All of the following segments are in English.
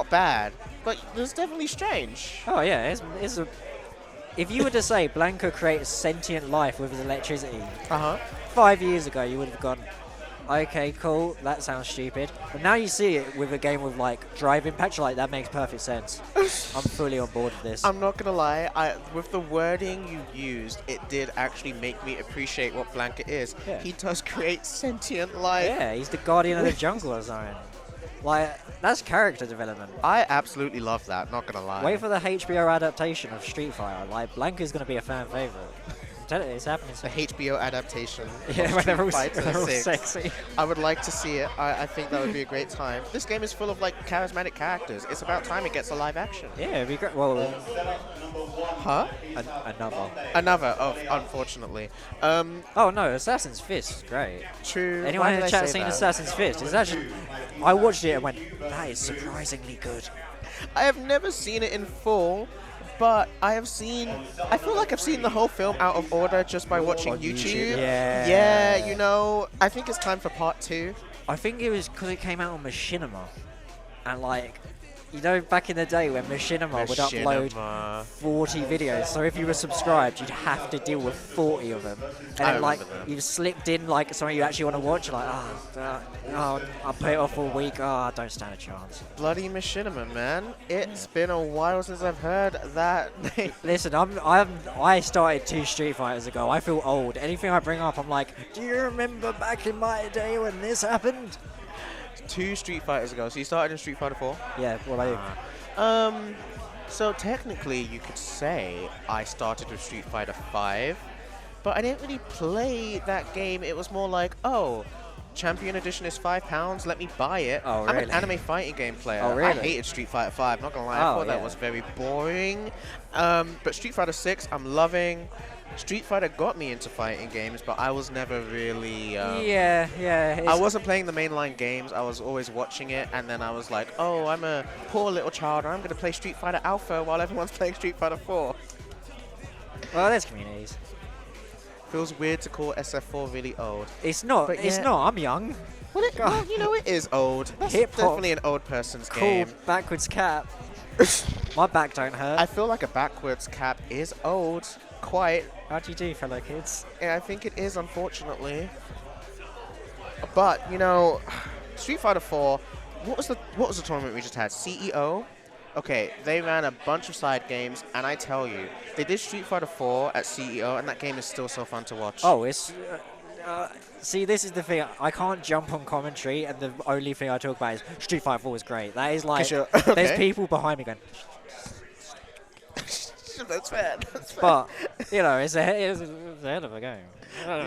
not bad, but it's definitely strange. Oh yeah, it's a. If you were to say Blanca creates sentient life with his electricity, 5 years ago you would have gone, okay, cool, that sounds stupid. But now you see it with a game with like drive impact, you're like, that makes perfect sense. I'm fully on board with this. I'm not gonna lie, with the wording you used, it did actually make me appreciate what Blanca is. Yeah. He does create sentient life. Yeah, he's the guardian of the jungle or something. Like, that's character development. I absolutely love that, not gonna lie. Wait for the HBO adaptation of Street Fighter. Like, Blanca's gonna be a fan favorite. I'm telling you, it's happening. The HBO adaptation. Yeah, when they're all Fighter 6. sexy. I would like to see it. I think that would be a great time. This game is full of like charismatic characters. It's about time it gets a live action. Yeah, it'd be great. Well, Huh? another. Another. Oh, unfortunately. Oh no, Assassin's Fist is great. True. Anyone Why in the did I chat say seen that? Assassin's Fist? It's actually, I watched it and went, that is surprisingly good. I have never seen it in full, but I feel like I've seen the whole film out of order just by watching On YouTube. Yeah. Yeah, you know, I think it's time for part 2. I think it was because it came out on Machinima, and like, you know, back in the day when Machinima would upload 40 videos, so if you were subscribed, you'd have to deal with 40 of them. And then, like, you've slipped in like something you actually want to watch, you're like, I'll put it off for a week, I don't stand a chance. Bloody Machinima, man. It's been a while since I've heard that name. Listen, I started 2 Street Fighters ago. I feel old. Anything I bring up, I'm like, do you remember back in my day when this happened? 2 Street Fighters ago. So you started in Street Fighter 4? Yeah, what about you? So technically you could say I started with Street Fighter 5, but I didn't really play that game. It was more like, oh, Champion Edition is £5, let me buy it. Oh, I'm really? an anime fighting game player. Oh, really? I hated Street Fighter 5, not gonna lie. I thought that was very boring. But Street Fighter 6, I'm loving. Street Fighter got me into fighting games, but I was never really... yeah. I wasn't playing the mainline games. I was always watching it, and then I was like, oh, I'm a poor little child, and I'm going to play Street Fighter Alpha while everyone's playing Street Fighter 4. Well, there's communities. Feels weird to call SF4 really old. It's not. But It's yeah. not. I'm young. Well, you know, it is old. That's Hip-hop. definitely an old person's Cool. game. Backwards cap. My back don't hurt. I feel like a backwards cap is old. Quite. How do you do, fellow kids? Yeah, I think it is, unfortunately. But, you know, Street Fighter 4, what was the tournament we just had? CEO? Okay, they ran a bunch of side games, and I tell you, they did Street Fighter 4 at CEO, and that game is still so fun to watch. Oh, it's... see, this is the thing. I can't jump on commentary, and the only thing I talk about is Street Fighter 4 is great. That is like... Okay. There's people behind me going... That's fair. But, you know, it's a hell of a game.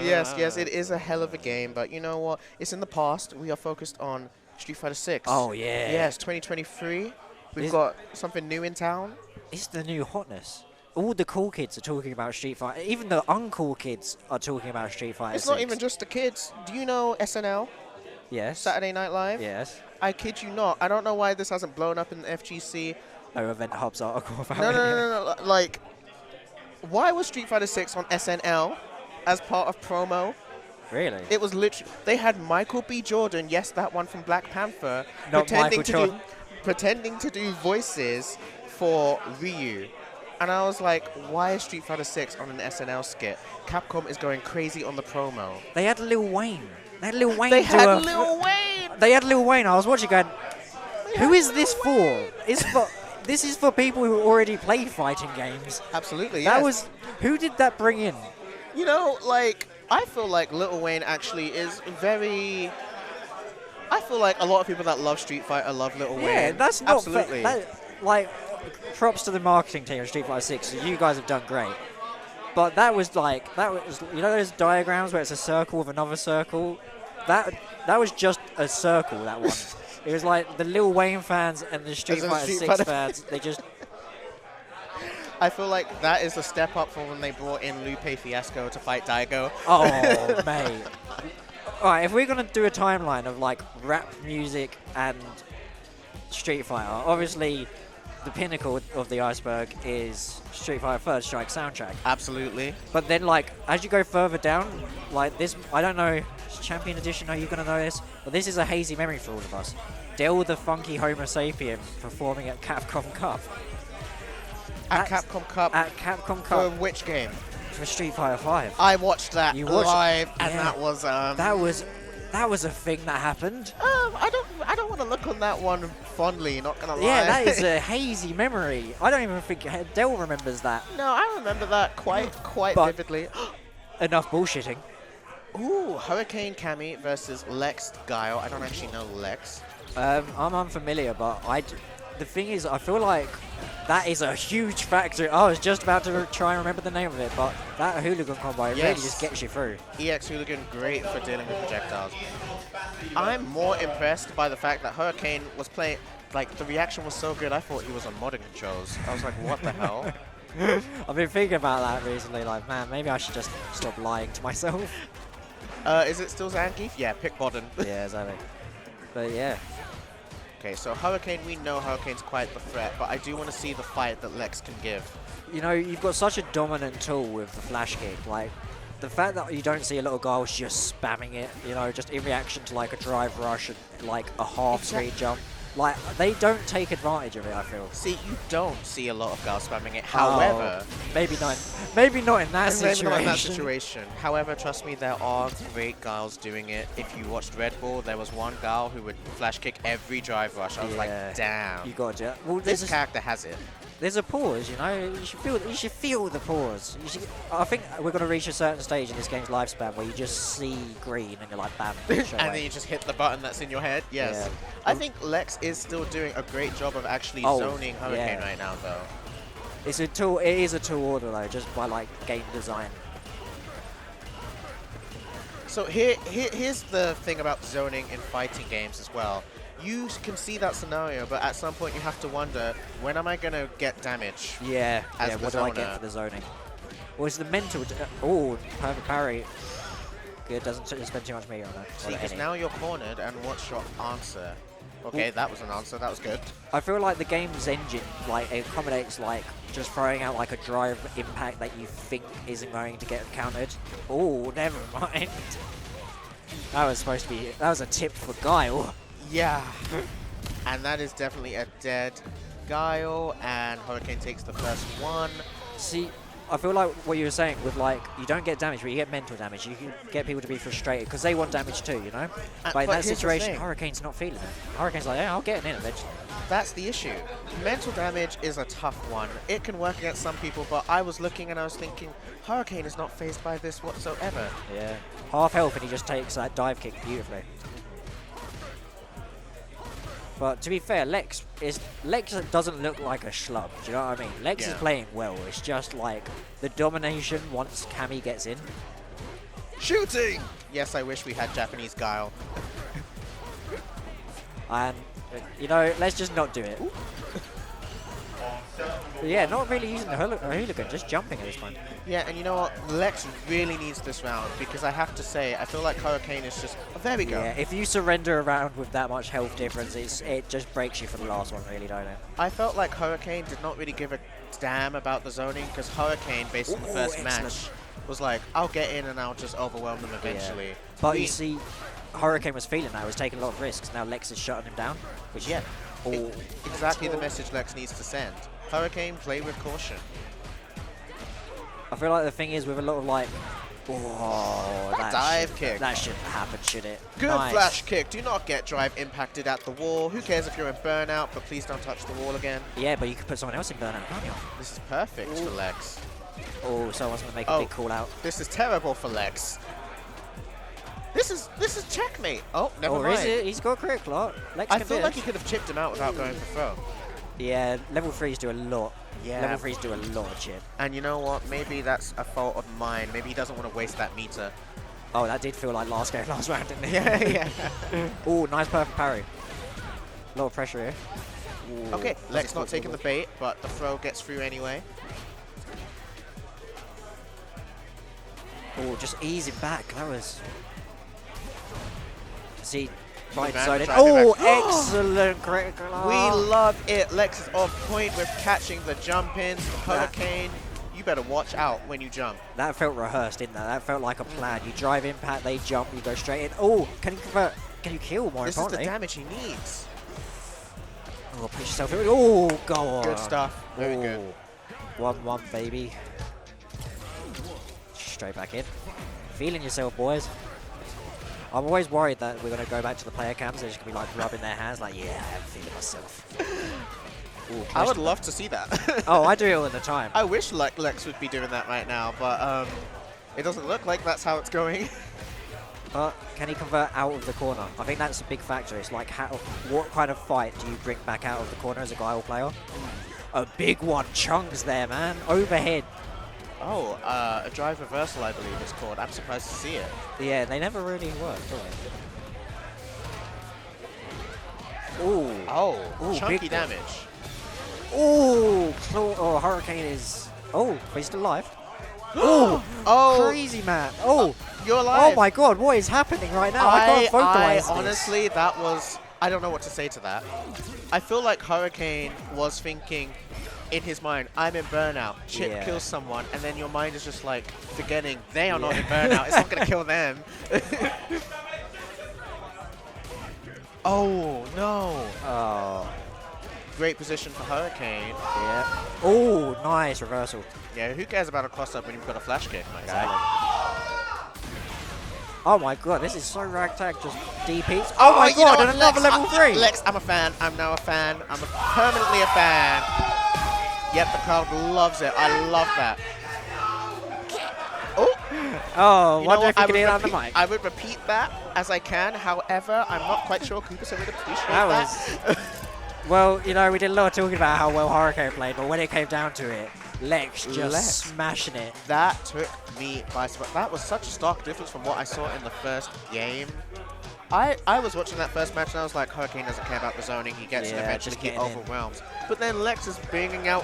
Yes, it is a hell of a game, but you know what? It's in the past. We are focused on Street Fighter 6. Oh, yeah. Yes, 2023. We've got something new in town. It's the new hotness. All the cool kids are talking about Street Fighter. Even the uncool kids are talking about Street Fighter 6. It's not even just the kids. Do you know SNL? Yes. Saturday Night Live? Yes. I kid you not. I don't know why this hasn't blown up in the FGC. No Event Hub's article about No. Like, why was Street Fighter 6 on SNL as part of promo? Really? It was literally... They had Michael B. Jordan, yes, that one from Black Panther, Not Michael Jordan. pretending to do voices for Ryu. And I was like, why is Street Fighter 6 on an SNL skit? Capcom is going crazy on the promo. They had Lil Wayne. They had Lil Wayne. They had Lil Wayne! They had Lil Wayne. I was watching going, who is this for? This is for people who already play fighting games. Absolutely, That yes. was... Who did that bring in? You know, like, I feel like Lil Wayne actually is very... I feel like a lot of people that love Street Fighter love Lil Wayne. Yeah, that's not... Absolutely. Like, props to the marketing team of Street Fighter 6. You guys have done great. But that was like... You know those diagrams where it's a circle with another circle? That was just a circle, that one. It was like the Lil Wayne fans and the Street Fighter 6 fans, they just... I feel like that is a step up from when they brought in Lupe Fiasco to fight Daigo. Oh, mate. All right, if we're going to do a timeline of, like, rap music and Street Fighter, obviously the pinnacle of the iceberg is Street Fighter Third Strike soundtrack. Absolutely. But then, like, as you go further down, like this, I don't know, Champion Edition, are you going to know this? But this is a hazy memory for all of us. Del the Funky Homo Sapien performing at Capcom Cup. At Capcom Cup? At Capcom Cup. For which game? For Street Fighter 5. I watched that live, and yeah. that was that was a thing that happened. I don't want to look on that one fondly, not gonna lie. Yeah, that is a hazy memory. I don't even think Del remembers that. No, I remember that quite vividly. Enough bullshitting. Ooh, Hurricane Cammy versus Lexx Guile. I don't actually know Lexx. I'm unfamiliar, but the thing is, I feel like that is a huge factor. I was just about to try and remember the name of it, but that hooligan combo really just gets you through. EX hooligan, great for dealing with projectiles. I'm more impressed by the fact that Hurricane was playing, like, the reaction was so good, I thought he was on modding controls. I was like, what the hell? I've been thinking about that recently, like, man, maybe I should just stop lying to myself. Is it still Zangief? Yeah, pick Bodden. Yeah, exactly. But yeah. Okay, so Hurricane, we know Hurricane's quite the threat, but I do want to see the fight that Lexx can give. You know, you've got such a dominant tool with the flash kick. Like, the fact that you don't see a little Guile just spamming it, you know, just in reaction to like a drive rush and like a half screen jump. Like, they don't take advantage of it, I feel. See, you don't see a lot of Guile spamming it. However... Maybe not in that situation. Maybe not in that situation. However, trust me, there are great Guiles doing it. If you watched Red Bull, there was one Guile who would flash kick every drive rush. I was like, damn. You got to. Well, this character has it. There's a pause, you know. You should feel the pause. I think we're going to reach a certain stage in this game's lifespan where you just see green and you're like, bam. And then you just hit the button that's in your head. Yes. Yeah. I think Lexx is still doing a great job of actually zoning Hurricane right now, though. It's a tool. It is a tool order though, just by like game design. So here's the thing about zoning in fighting games as well. You can see that scenario, but at some point you have to wonder, when am I going to get damage? Yeah, what do I get for the zoning? Well, it's the mental... Oh, perfect parry. Good, doesn't spend too much meter on that. See, because now you're cornered, and what's your answer? Okay, that was an answer. That was good. I feel like the game's engine, like, it accommodates, like, just throwing out, like, a drive impact that you think isn't going to get countered. Oh, never mind. That was supposed to be... That was a tip for Guile. Yeah, and that is definitely a dead Guile, and Hurricane takes the first one. See, I feel like what you were saying with, like, you don't get damage, but you get mental damage. You can get people to be frustrated because they want damage too, you know? But in that situation, Hurricane's not feeling it. Hurricane's like, yeah, I'll get it in eventually. That's the issue. Mental damage is a tough one. It can work against some people, but I was looking and I was thinking, Hurricane is not phased by this whatsoever. Yeah, half health and he just takes that dive kick beautifully. But to be fair, Lexx doesn't look like a schlub. Do you know what I mean? Lexx is playing well. It's just like the domination once Cammy gets in. Shooting! Yes, I wish we had Japanese Guile. And, you know, let's just not do it. Yeah, not really using the hooligan, just jumping at this point. Yeah, and you know what? Lexx really needs this round because I have to say, I feel like Hurricane is just... Oh, there we go. Yeah, if you surrender a round with that much health difference, it just breaks you for the last one, really, don't it? I felt like Hurricane did not really give a damn about the zoning because Hurricane, based on the first match, was like, I'll get in and I'll just overwhelm them eventually. Yeah. But you see, Hurricane was feeling that, was taking a lot of risks. Now Lexx is shutting him down, which exactly the message Lexx needs to send. Hurricane, play with caution. I feel like the thing is with a lot of like, that dive kick. That shouldn't happen, should it? Good flash kick. Do not get drive impacted at the wall. Who cares if you're in burnout, but please don't touch the wall again. Yeah, but you could put someone else in burnout, can't you? This is perfect for Lexx. Oh, someone's gonna make a big call out. This is terrible for Lexx. This is checkmate. Oh, never mind. Or is it? He's got a critical lot. I feel like he could have chipped him out without going for throw. Yeah, level 3s do a lot. Yeah. Level 3s do a lot of chip. And you know what? Maybe that's a fault of mine. Maybe he doesn't want to waste that meter. Oh, that did feel like last round, didn't it? Yeah. Oh, nice perfect parry. A lot of pressure here. Ooh, okay, Lexx not taking the bait, but the throw gets through anyway. Oh, just easing back. That was... See... excellent critical. We love it. Lexx is off point with catching the jump-ins. Hurricane, you better watch out when you jump. That felt rehearsed, didn't that? That felt like a plan. You drive impact, they jump, you go straight in. Oh, can you convert? Can you kill more importantly? This is the damage he needs. Oh, push yourself in. Oh, go on. Good stuff. Very good. 1-1, baby. Straight back in. Feeling yourself, boys. I'm always worried that we're going to go back to the player cams. They're just going to be like rubbing their hands like, yeah, I'm feeling myself. Ooh, I would love to see that. Oh, I do it all the time. I wish Lexx would be doing that right now, but it doesn't look like that's how it's going. But can he convert out of the corner? I think that's a big factor. It's like, what kind of fight do you bring back out of the corner as a Guile player? A big one. Chunks there, man. Overhead. Oh, a drive reversal, I believe it's called. I'm surprised to see it. Yeah, they never really work, do they? Ooh. Oh, chunky damage. Ooh, oh, Hurricane is... Oh, but he's still alive. Ooh, oh, crazy, man. Oh, you're alive. Oh my god, what is happening right now? I can't vocalize this. Honestly, that was... I don't know what to say to that. I feel like Hurricane was thinking in his mind, I'm in burnout. Chip kills someone, and then your mind is just like forgetting they are not in burnout. It's not going to kill them. Oh, no. Oh. Great position for Hurricane. Yeah. Oh, nice reversal. Yeah, who cares about a cross-up when you've got a flash kick, my guy? Oh my god, this is so ragtag, just DPs. Oh my god, and another level 3! Lexx, I'm a fan. I'm now a fan. I'm permanently a fan. Yep, the crowd loves it. I love that. Oh, wonder if you can hear that on the mic. I would repeat that as I can. However, I'm not quite sure Cooper would appreciate that. Well, you know, we did a lot of talking about how well Hurricane played, but when it came down to it, Lexx just smashing it. That took me by surprise. That was such a stark difference from what I saw in the first game. I was watching that first match and I was like, Hurricane doesn't care about the zoning. He gets it eventually, he overwhelms. But then Lexx is bringing out